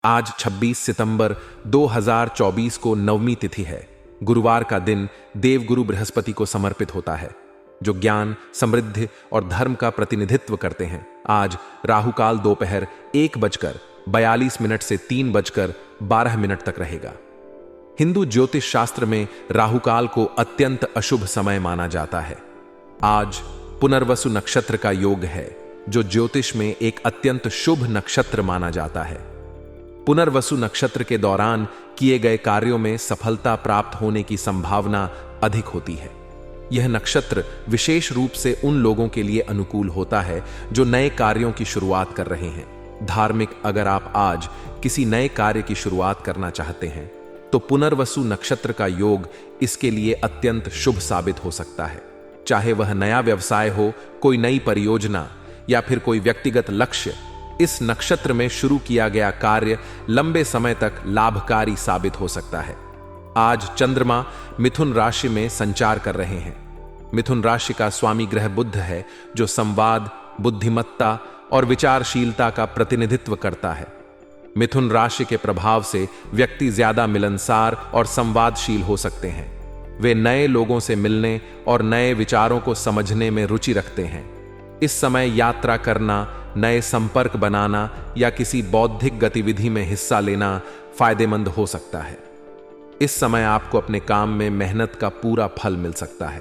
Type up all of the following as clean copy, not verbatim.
आज 26 सितंबर 2024 को नवमी तिथि है। गुरुवार का दिन देवगुरु बृहस्पति को समर्पित होता है, जो ज्ञान, समृद्धि और धर्म का प्रतिनिधित्व करते हैं। आज राहुकाल दोपहर 1:42 से 3:12 तक रहेगा। हिंदू ज्योतिष शास्त्र में राहुकाल को अत्यंत अशुभ समय माना जाता है। आज पुनर्वसु नक्षत्र का योग है, जो ज्योतिष में एक अत्यंत शुभ नक्षत्र माना जाता है। पुनर्वसु नक्षत्र के दौरान किए गए कार्यों में सफलता प्राप्त होने की संभावना अधिक होती है। यह नक्षत्र विशेष रूप से उन लोगों के लिए अनुकूल होता है जो नए कार्यों की शुरुआत कर रहे हैं। धार्मिक, अगर आप आज किसी नए कार्य की शुरुआत करना चाहते हैं तो पुनर्वसु नक्षत्र का योग इसके लिए अत्यंत शुभ साबित हो सकता है। चाहे वह नया व्यवसाय हो, कोई नई परियोजना या फिर कोई व्यक्तिगत लक्ष्य, इस नक्षत्र में शुरू किया गया कार्य लंबे समय तक लाभकारी साबित हो सकता है। आज चंद्रमा मिथुन राशि में संचार कर रहे हैं। मिथुन राशि का स्वामी ग्रह बुध है, जो संवाद, बुद्धिमत्ता और विचारशीलता का प्रतिनिधित्व करता है। मिथुन राशि के प्रभाव से व्यक्ति ज्यादा मिलनसार और संवादशील हो सकते हैं। वे नए लोगों से मिलने और नए विचारों को समझने में रुचि रखते हैं। इस समय यात्रा करना, नए संपर्क बनाना या किसी बौद्धिक गतिविधि में हिस्सा लेना फायदेमंद हो सकता है। इस समय आपको अपने काम में मेहनत का पूरा फल मिल सकता है।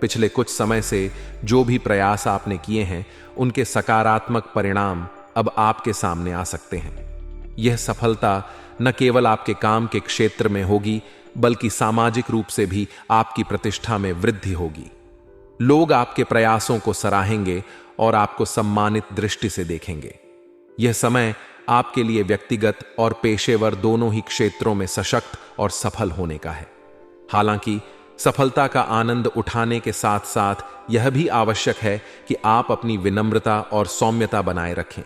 पिछले कुछ समय से जो भी प्रयास आपने किए हैं, उनके सकारात्मक परिणाम अब आपके सामने आ सकते हैं। यह सफलता न केवल आपके काम के क्षेत्र में होगी, बल्कि सामाजिक रूप से भी आपकी प्रतिष्ठा में वृद्धि होगी। लोग आपके प्रयासों को सराहेंगे और आपको सम्मानित दृष्टि से देखेंगे। यह समय आपके लिए व्यक्तिगत और पेशेवर दोनों ही क्षेत्रों में सशक्त और सफल होने का है। हालांकि सफलता का आनंद उठाने के साथ साथ यह भी आवश्यक है कि आप अपनी विनम्रता और सौम्यता बनाए रखें।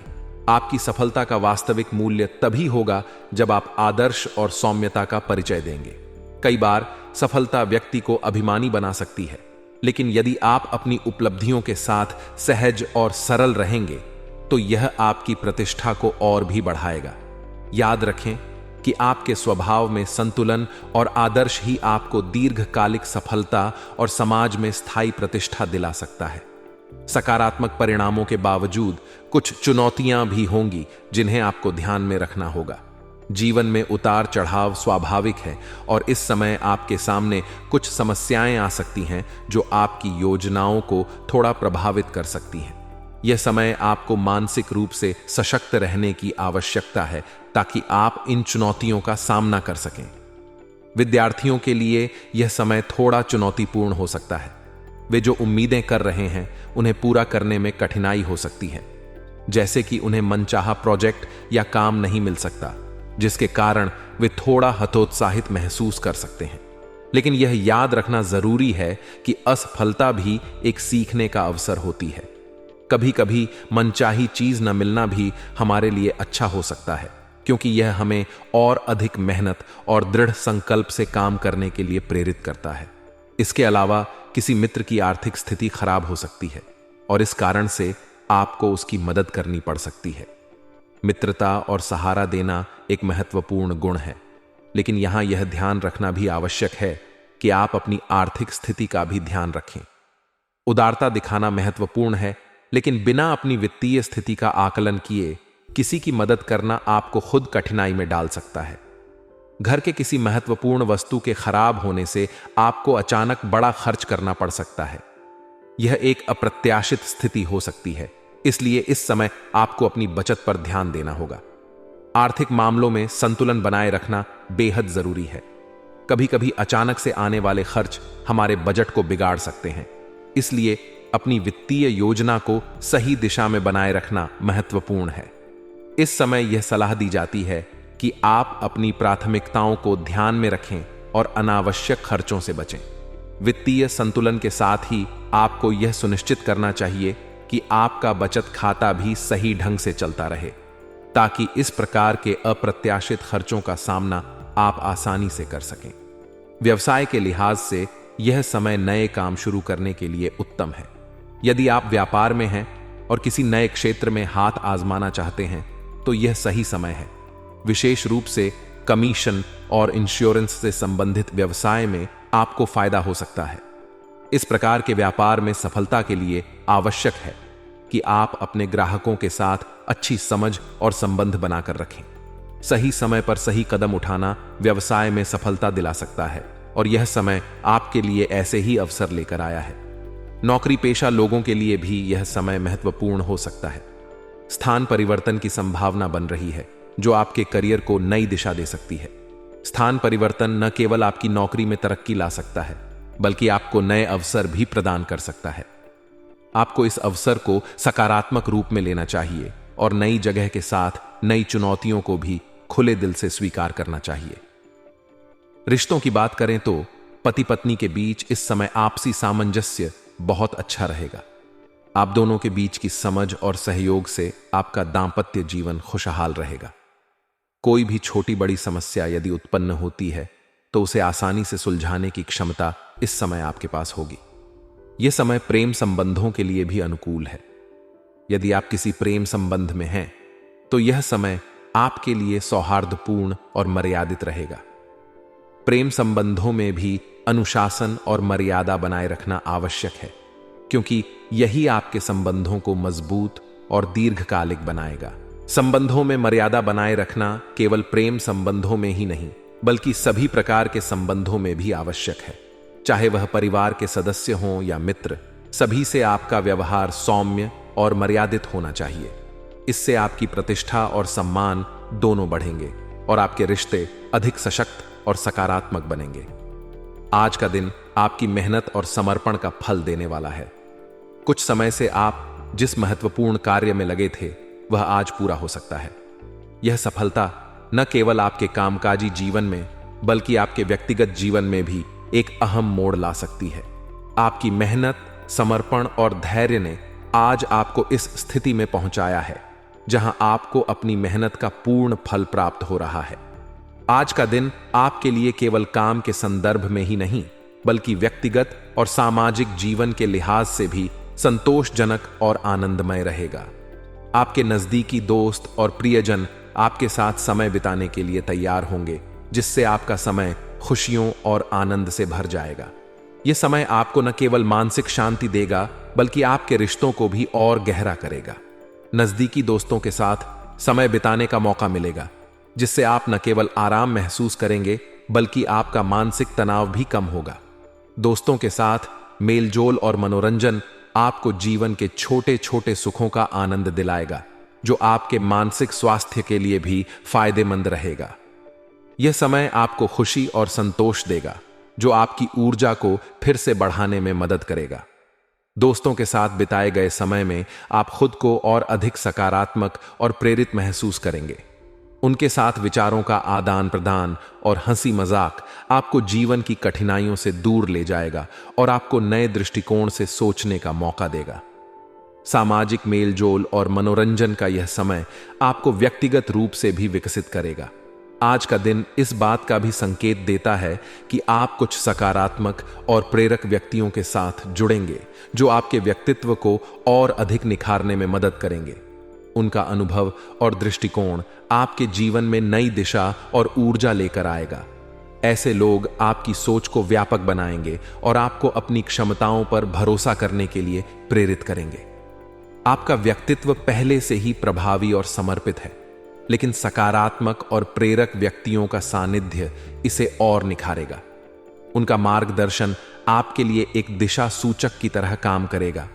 आपकी सफलता का वास्तविक मूल्य तभी होगा जब आप आदर्श और सौम्यता का परिचय देंगे। कई बार सफलता व्यक्ति को अभिमानी बना सकती है, लेकिन यदि आप अपनी उपलब्धियों के साथ सहज और सरल रहेंगे तो यह आपकी प्रतिष्ठा को और भी बढ़ाएगा। याद रखें कि आपके स्वभाव में संतुलन और आदर्श ही आपको दीर्घकालिक सफलता और समाज में स्थायी प्रतिष्ठा दिला सकता है। सकारात्मक परिणामों के बावजूद कुछ चुनौतियां भी होंगी जिन्हें आपको ध्यान में रखना होगा। जीवन में उतार चढ़ाव स्वाभाविक है और इस समय आपके सामने कुछ समस्याएं आ सकती हैं जो आपकी योजनाओं को थोड़ा प्रभावित कर सकती हैं। यह समय आपको मानसिक रूप से सशक्त रहने की आवश्यकता है ताकि आप इन चुनौतियों का सामना कर सकें। विद्यार्थियों के लिए यह समय थोड़ा चुनौतीपूर्ण हो सकता है। वे जो उम्मीदें कर रहे हैं उन्हें पूरा करने में कठिनाई हो सकती है, जैसे कि उन्हें मनचाहा प्रोजेक्ट या काम नहीं मिल सकता, जिसके कारण वे थोड़ा हतोत्साहित महसूस कर सकते हैं। लेकिन यह याद रखना जरूरी है कि असफलता भी एक सीखने का अवसर होती है। कभी कभी मनचाही चीज न मिलना भी हमारे लिए अच्छा हो सकता है, क्योंकि यह हमें और अधिक मेहनत और दृढ़ संकल्प से काम करने के लिए प्रेरित करता है। इसके अलावा किसी मित्र की आर्थिक स्थिति खराब हो सकती है और इस कारण से आपको उसकी मदद करनी पड़ सकती है। मित्रता और सहारा देना एक महत्वपूर्ण गुण है, लेकिन यहां यह ध्यान रखना भी आवश्यक है कि आप अपनी आर्थिक स्थिति का भी ध्यान रखें। उदारता दिखाना महत्वपूर्ण है, लेकिन बिना अपनी वित्तीय स्थिति का आकलन किए किसी की मदद करना आपको खुद कठिनाई में डाल सकता है। घर के किसी महत्वपूर्ण वस्तु के खराब होने से आपको अचानक बड़ा खर्च करना पड़ सकता है। यह एक अप्रत्याशित स्थिति हो सकती है, इसलिए इस समय आपको अपनी बचत पर ध्यान देना होगा। आर्थिक मामलों में संतुलन बनाए रखना बेहद जरूरी है। कभी कभी अचानक से आने वाले खर्च हमारे बजट को बिगाड़ सकते हैं, इसलिए अपनी वित्तीय योजना को सही दिशा में बनाए रखना महत्वपूर्ण है। इस समय यह सलाह दी जाती है कि आप अपनी प्राथमिकताओं को ध्यान में रखें और अनावश्यक खर्चों से बचें। वित्तीय संतुलन के साथ ही आपको यह सुनिश्चित करना चाहिए कि आपका बचत खाता भी सही ढंग से चलता रहे, ताकि इस प्रकार के अप्रत्याशित खर्चों का सामना आप आसानी से कर सकें। व्यवसाय के लिहाज से यह समय नए काम शुरू करने के लिए उत्तम है। यदि आप व्यापार में हैं और किसी नए क्षेत्र में हाथ आजमाना चाहते हैं तो यह सही समय है। विशेष रूप से कमीशन और इंश्योरेंस से संबंधित व्यवसाय में आपको फायदा हो सकता है। इस प्रकार के व्यापार में सफलता के लिए आवश्यक है कि आप अपने ग्राहकों के साथ अच्छी समझ और संबंध बनाकर रखें। सही समय पर सही कदम उठाना व्यवसाय में सफलता दिला सकता है और यह समय आपके लिए ऐसे ही अवसर लेकर आया है। नौकरी पेशा लोगों के लिए भी यह समय महत्वपूर्ण हो सकता है। स्थान परिवर्तन की संभावना बन रही है जो आपके करियर को नई दिशा दे सकती है। स्थान परिवर्तन न केवल आपकी नौकरी में तरक्की ला सकता है बल्कि आपको नए अवसर भी प्रदान कर सकता है। आपको इस अवसर को सकारात्मक रूप में लेना चाहिए और नई जगह के साथ नई चुनौतियों को भी खुले दिल से स्वीकार करना चाहिए। रिश्तों की बात करें तो पति पत्नी के बीच इस समय आपसी सामंजस्य बहुत अच्छा रहेगा। आप दोनों के बीच की समझ और सहयोग से आपका दांपत्य जीवन खुशहाल रहेगा। कोई भी छोटी बड़ी समस्या यदि उत्पन्न होती है तो उसे आसानी से सुलझाने की क्षमता इस समय आपके पास होगी। यह समय प्रेम संबंधों के लिए भी अनुकूल है। यदि आप किसी प्रेम संबंध में हैं तो यह समय आपके लिए सौहार्दपूर्ण और मर्यादित रहेगा। प्रेम संबंधों में भी अनुशासन और मर्यादा बनाए रखना आवश्यक है क्योंकि यही आपके संबंधों को मजबूत और दीर्घकालिक बनाएगा। संबंधों में मर्यादा बनाए रखना केवल प्रेम संबंधों में ही नहीं बल्कि सभी प्रकार के संबंधों में भी आवश्यक है। चाहे वह परिवार के सदस्य हों या मित्र, सभी से आपका व्यवहार सौम्य और मर्यादित होना चाहिए। इससे आपकी प्रतिष्ठा और सम्मान दोनों बढ़ेंगे और आपके रिश्ते अधिक सशक्त और सकारात्मक बनेंगे। आज का दिन आपकी मेहनत और समर्पण का फल देने वाला है। कुछ समय से आप जिस महत्वपूर्ण कार्य में लगे थे वह आज पूरा हो सकता है। यह सफलता न केवल आपके कामकाजी जीवन में बल्कि आपके व्यक्तिगत जीवन में भी एक अहम मोड़ ला सकती है। आपकी मेहनत, समर्पण और धैर्य ने आज आपको इस स्थिति में पहुंचाया है जहां आपको अपनी मेहनत का पूर्ण फल प्राप्त हो रहा है। आज का दिन आपके लिए केवल काम के संदर्भ में ही नहीं बल्कि व्यक्तिगत और सामाजिक जीवन के लिहाज से भी संतोषजनक और आनंदमय रहेगा। आपके नजदीकी दोस्त और प्रियजन आपके साथ समय बिताने के लिए तैयार होंगे जिससे आपका समय खुशियों और आनंद से भर जाएगा। यह समय आपको न केवल मानसिक शांति देगा बल्कि आपके रिश्तों को भी और गहरा करेगा। नजदीकी दोस्तों के साथ समय बिताने का मौका मिलेगा जिससे आप न केवल आराम महसूस करेंगे बल्कि आपका मानसिक तनाव भी कम होगा। दोस्तों के साथ मेलजोल और मनोरंजन आपको जीवन के छोटे छोटे सुखों का आनंद दिलाएगा जो आपके मानसिक स्वास्थ्य के लिए भी फायदेमंद रहेगा। यह समय आपको खुशी और संतोष देगा जो आपकी ऊर्जा को फिर से बढ़ाने में मदद करेगा। दोस्तों के साथ बिताए गए समय में आप खुद को और अधिक सकारात्मक और प्रेरित महसूस करेंगे। उनके साथ विचारों का आदान प्रदान और हंसी मजाक आपको जीवन की कठिनाइयों से दूर ले जाएगा और आपको नए दृष्टिकोण से सोचने का मौका देगा। सामाजिक मेलजोल और मनोरंजन का यह समय आपको व्यक्तिगत रूप से भी विकसित करेगा। आज का दिन इस बात का भी संकेत देता है कि आप कुछ सकारात्मक और प्रेरक व्यक्तियों के साथ जुड़ेंगे जो आपके व्यक्तित्व को और अधिक निखारने में मदद करेंगे। उनका अनुभव और दृष्टिकोण आपके जीवन में नई दिशा और ऊर्जा लेकर आएगा। ऐसे लोग आपकी सोच को व्यापक बनाएंगे और आपको अपनी क्षमताओं पर भरोसा करने के लिए प्रेरित करेंगे। आपका व्यक्तित्व पहले से ही प्रभावी और समर्पित है, लेकिन सकारात्मक और प्रेरक व्यक्तियों का सानिध्य इसे और निखारेगा। उनका मार्गदर्शन आपके लिए एक दिशा सूचक की तरह काम करेगा,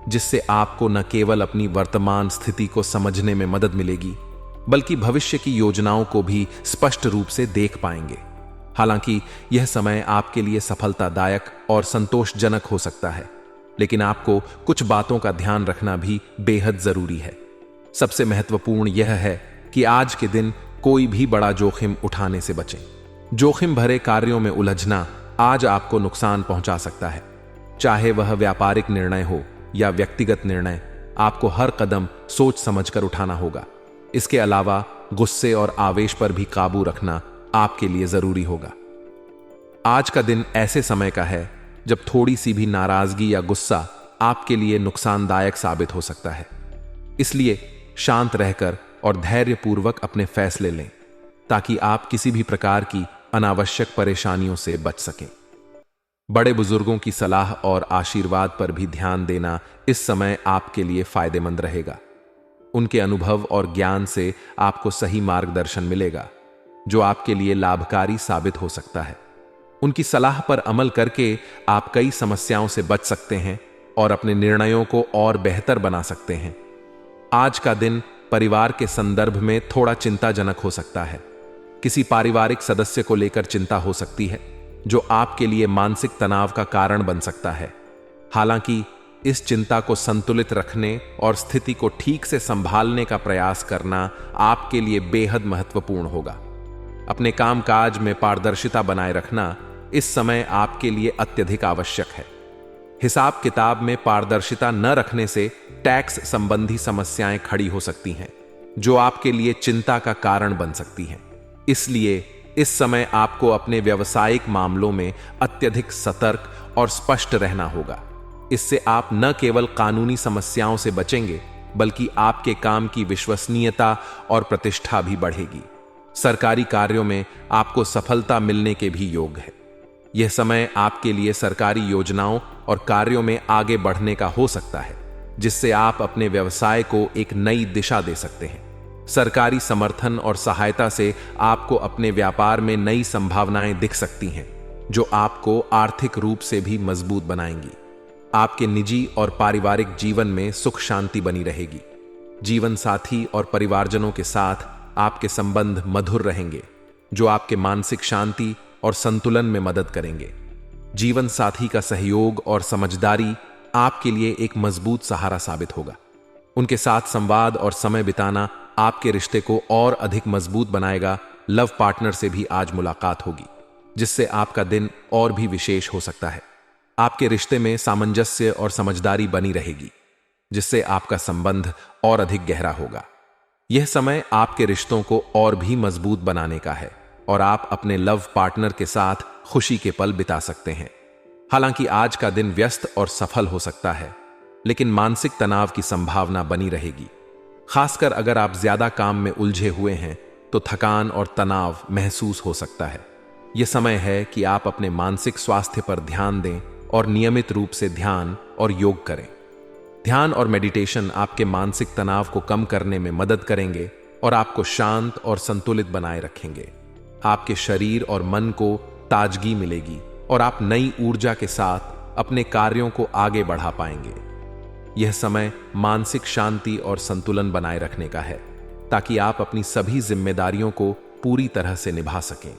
जिससे आपको न केवल अपनी वर्तमान स्थिति को समझने में मदद मिलेगी, बल्कि भविष्य की योजनाओं को भी स्पष्ट रूप से देख पाएंगे। हालांकि यह समय आपके लिए सफलतादायक और संतोषजनक हो सकता है, लेकिन आपको कुछ बातों का ध्यान रखना भी बेहद जरूरी है। सबसे महत्वपूर्ण यह है कि आज के दिन कोई भी बड़ा जोखिम उठाने से बचें। जोखिम भरे कार्यों में उलझना आज आपको नुकसान पहुंचा सकता है। चाहे वह व्यापारिक निर्णय हो या व्यक्तिगत निर्णय, आपको हर कदम सोच समझकर उठाना होगा। इसके अलावा गुस्से और आवेश पर भी काबू रखना आपके लिए जरूरी होगा। आज का दिन ऐसे समय का है जब थोड़ी सी भी नाराजगी या गुस्सा आपके लिए नुकसानदायक साबित हो सकता है। इसलिए शांत रहकर और धैर्यपूर्वक अपने फैसले लें। ताकि आप किसी भी प्रकार की अनावश्यक परेशानियों से बच सकें। बड़े बुजुर्गों की सलाह और आशीर्वाद पर भी ध्यान देना इस समय आपके लिए फायदेमंद रहेगा। उनके अनुभव और ज्ञान से आपको सही मार्गदर्शन मिलेगा, जो आपके लिए लाभकारी साबित हो सकता है। उनकी सलाह पर अमल करके आप कई समस्याओं से बच सकते हैं और अपने निर्णयों को और बेहतर बना सकते हैं। आज का दिन परिवार के संदर्भ में थोड़ा चिंताजनक हो सकता है। किसी पारिवारिक सदस्य को लेकर चिंता हो सकती है, जो आपके लिए मानसिक तनाव का कारण बन सकता है। हालांकि इस चिंता को संतुलित रखने और स्थिति को ठीक से संभालने का प्रयास करना आपके लिए बेहद महत्वपूर्ण होगा। अपने कामकाज में पारदर्शिता बनाए रखना इस समय आपके लिए अत्यधिक आवश्यक है। हिसाब किताब में पारदर्शिता न रखने से टैक्स संबंधी समस्याएं खड़ी हो सकती हैं, जो आपके लिए चिंता का कारण बन सकती हैं। इसलिए इस समय आपको अपने व्यावसायिक मामलों में अत्यधिक सतर्क और स्पष्ट रहना होगा। इससे आप न केवल कानूनी समस्याओं से बचेंगे, बल्कि आपके काम की विश्वसनीयता और प्रतिष्ठा भी बढ़ेगी। सरकारी कार्यों में आपको सफलता मिलने के भी योग है। यह समय आपके लिए सरकारी योजनाओं और कार्यों में आगे बढ़ने का हो सकता है, जिससे आप अपने व्यवसाय को एक नई दिशा दे सकते हैं। सरकारी समर्थन और सहायता से आपको अपने व्यापार में नई संभावनाएं दिख सकती हैं, जो आपको आर्थिक रूप से भी मजबूत बनाएंगी। आपके निजी और पारिवारिक जीवन में सुख शांति बनी रहेगी। जीवन साथी और परिवारजनों के साथ आपके संबंध मधुर रहेंगे, जो आपके मानसिक शांति और संतुलन में मदद करेंगे। जीवन साथी का सहयोग और समझदारी आपके लिए एक मजबूत सहारा साबित होगा। उनके साथ संवाद और समय बिताना आपके रिश्ते को और अधिक मजबूत बनाएगा। लव पार्टनर से भी आज मुलाकात होगी, जिससे आपका दिन और भी विशेष हो सकता है। आपके रिश्ते में सामंजस्य और समझदारी बनी रहेगी, जिससे आपका संबंध और अधिक गहरा होगा। यह समय आपके रिश्तों को और भी मजबूत बनाने का है और आप अपने लव पार्टनर के साथ खुशी के पल बिता सकते हैं। हालांकि आज का दिन व्यस्त और सफल हो सकता है, लेकिन मानसिक तनाव की संभावना बनी रहेगी। खासकर अगर आप ज्यादा काम में उलझे हुए हैं, तो थकान और तनाव महसूस हो सकता है। यह समय है कि आप अपने मानसिक स्वास्थ्य पर ध्यान दें और नियमित रूप से ध्यान और योग करें। ध्यान और मेडिटेशन आपके मानसिक तनाव को कम करने में मदद करेंगे और आपको शांत और संतुलित बनाए रखेंगे। आपके शरीर और मन को ताजगी मिलेगी और आप नई ऊर्जा के साथ अपने कार्यों को आगे बढ़ा पाएंगे। यह समय मानसिक शांति और संतुलन बनाए रखने का है, ताकि आप अपनी सभी जिम्मेदारियों को पूरी तरह से निभा सकें।